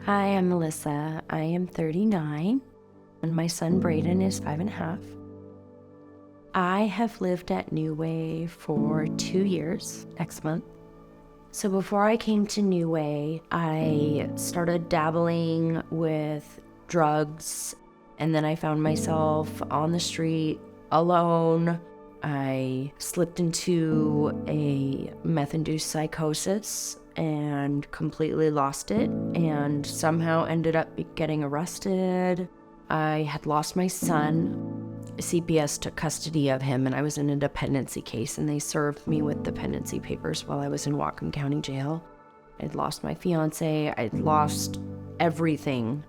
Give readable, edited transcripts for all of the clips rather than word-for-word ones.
Hi, I'm Melissa. I am 39, and my son Braden is 5.5. I have lived at New Way for 2 years next month. So before I came to New Way, I started dabbling with drugs, and then I found myself on the street alone. I slipped into a meth-induced psychosis and completely lost it, and somehow ended up getting arrested. I had lost my son. CPS took custody of him, and I was in a dependency case, and they served me with dependency papers while I was in Whatcom County Jail. I'd lost my fiance. I'd lost everything.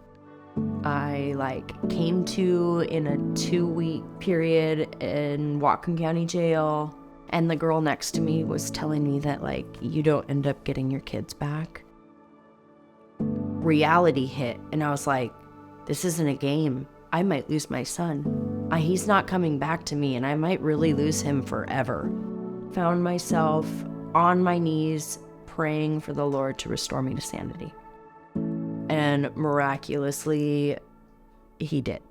I came to in a 2-week period in Whatcom County Jail, and the girl next to me was telling me that you don't end up getting your kids back. Reality hit, and I was like, this isn't a game. I might lose my son. He's not coming back to me, and I might really lose him forever. Found myself on my knees praying for the Lord to restore me to sanity. And miraculously, he did.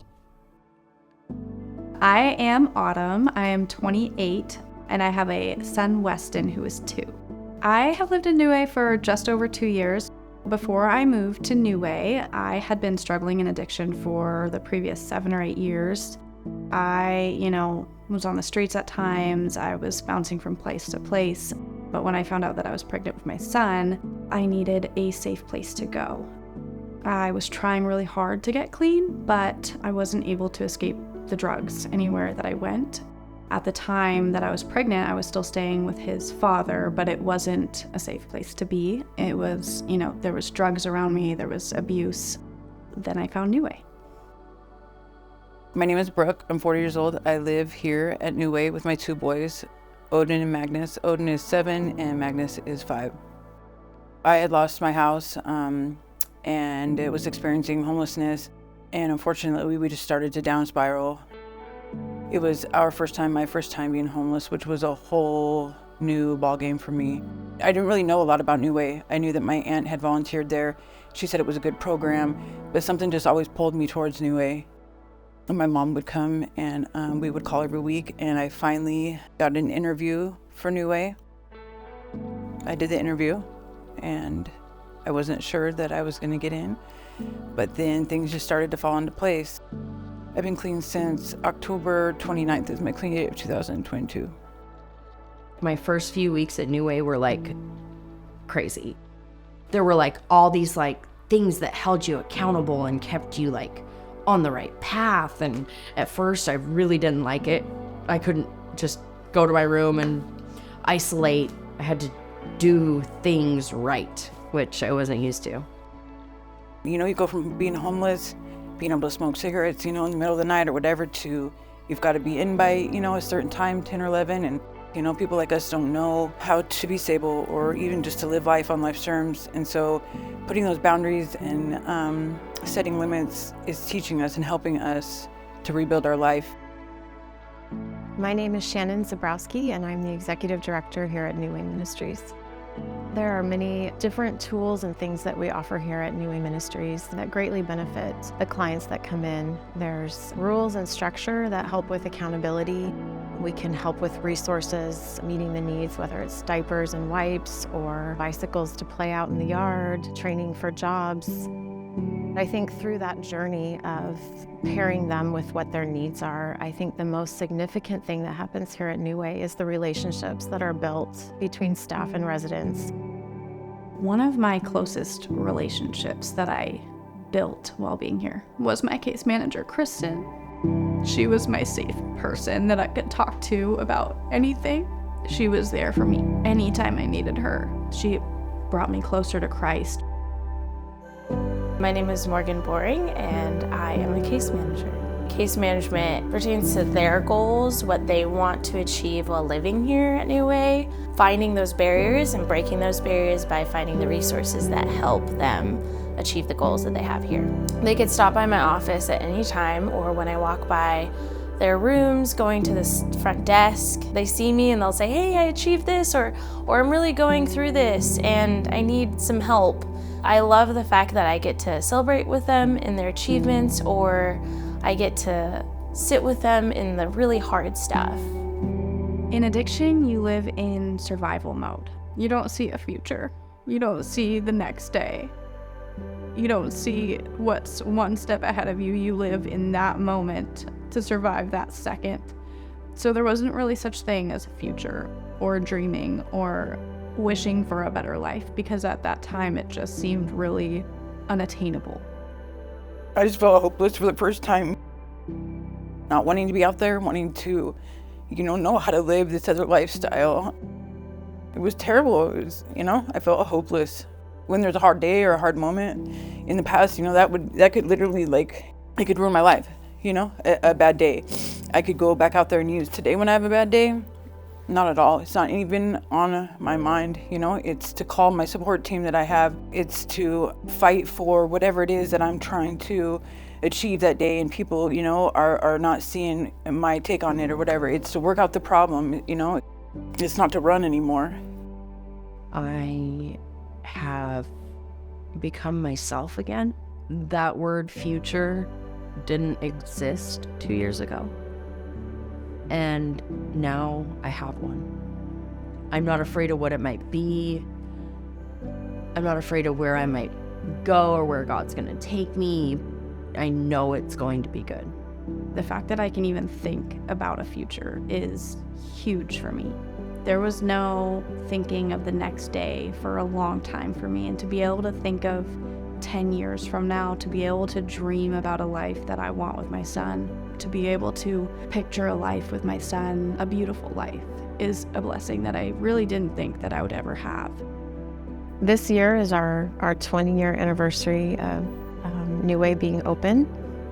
I am Autumn. I am 28, and I have a son, Weston, who is 2. I have lived in New Way for just over 2 years. Before I moved to New Way, I had been struggling in addiction for the previous 7 or 8 years. I, was on the streets at times. I was bouncing from place to place. But when I found out that I was pregnant with my son, I needed a safe place to go. I was trying really hard to get clean, but I wasn't able to escape the drugs anywhere that I went. At the time that I was pregnant, I was still staying with his father, but it wasn't a safe place to be. It was, there was drugs around me, there was abuse. Then I found New Way. My name is Brooke. I'm 40 years old. I live here at New Way with my 2 boys, Odin and Magnus. Odin is 7 and Magnus is 5. I had lost my house and it was experiencing homelessness. And unfortunately, we just started to down spiral. It was my first time being homeless, which was a whole new ballgame for me. I didn't really know a lot about New Way. I knew that my aunt had volunteered there. She said it was a good program, but something just always pulled me towards New Way. And my mom would come and we would call every week, and I finally got an interview for New Way. I did the interview, and I wasn't sure that I was going to get in, but then things just started to fall into place. I've been clean since October 29th is my clean date of 2022. My first few weeks at New Way were crazy. There were all these things that held you accountable and kept you on the right path. And at first I really didn't like it. I couldn't just go to my room and isolate. I had to do things right, which I wasn't used to. You go from being homeless, being able to smoke cigarettes, in the middle of the night or whatever, to you've got to be in by, a certain time, 10 or 11. And, people like us don't know how to be stable or even just to live life on life's terms. And so putting those boundaries and setting limits is teaching us and helping us to rebuild our life. My name is Shannon Zabrowski, and I'm the Executive Director here at Way Ministries. There are many different tools and things that we offer here at Way Ministries that greatly benefit the clients that come in. There's rules and structure that help with accountability. We can help with resources, meeting the needs, whether it's diapers and wipes or bicycles to play out in the yard, training for jobs. I think through that journey of pairing them with what their needs are, I think the most significant thing that happens here at New Way is the relationships that are built between staff and residents. One of my closest relationships that I built while being here was my case manager, Kristen. She was my safe person that I could talk to about anything. She was there for me anytime I needed her. She brought me closer to Christ. My name is Morgan Boring, and I am a case manager. Case management pertains to their goals, what they want to achieve while living here at New Way, finding those barriers and breaking those barriers by finding the resources that help them achieve the goals that they have here. They could stop by my office at any time, or when I walk by their rooms, going to the front desk, they see me and they'll say, hey, I achieved this, or I'm really going through this and I need some help. I love the fact that I get to celebrate with them in their achievements, or I get to sit with them in the really hard stuff. In addiction, you live in survival mode. You don't see a future. You don't see the next day. You don't see what's one step ahead of you. You live in that moment to survive that second. So there wasn't really such thing as a future or dreaming or wishing for a better life, because at that time it just seemed really unattainable. I just felt hopeless for the first time. Not wanting to be out there, wanting to, know how to live this other lifestyle. It was terrible. It was, I felt hopeless. When there's a hard day or a hard moment in the past, that could literally, it could ruin my life, a bad day. I could go back out there and use. Today when I have a bad day, not at all. It's not even on my mind, It's to call my support team that I have. It's to fight for whatever it is that I'm trying to achieve that day, and people, are not seeing my take on it or whatever. It's to work out the problem, It's not to run anymore. I have become myself again. That word future didn't exist 2 years ago. And now I have one. I'm not afraid of what it might be. I'm not afraid of where I might go or where God's going to take me. I know it's going to be good. The fact that I can even think about a future is huge for me. There was no thinking of the next day for a long time for me, and to be able to think of 10 years from now, to be able to dream about a life that I want with my son, to be able to picture a life with my son, a beautiful life, is a blessing that I really didn't think that I would ever have. This year is our 20-year anniversary of New Way being open.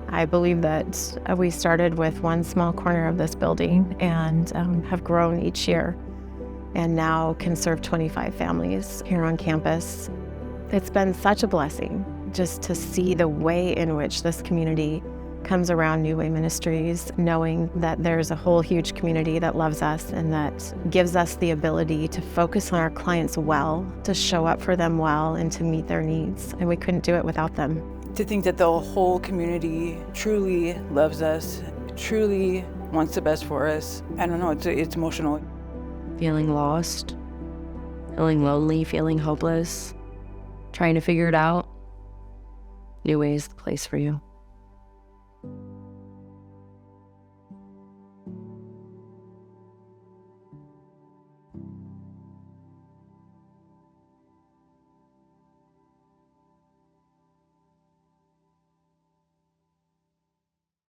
I believe that we started with one small corner of this building and have grown each year, and now can serve 25 families here on campus. It's been such a blessing just to see the way in which this community comes around New Way Ministries, knowing that there's a whole huge community that loves us and that gives us the ability to focus on our clients well, to show up for them well, and to meet their needs. And we couldn't do it without them. To think that the whole community truly loves us, truly wants the best for us. I don't know, it's emotional. Feeling lost, feeling lonely, feeling hopeless, trying to figure it out. New Way is the place for you.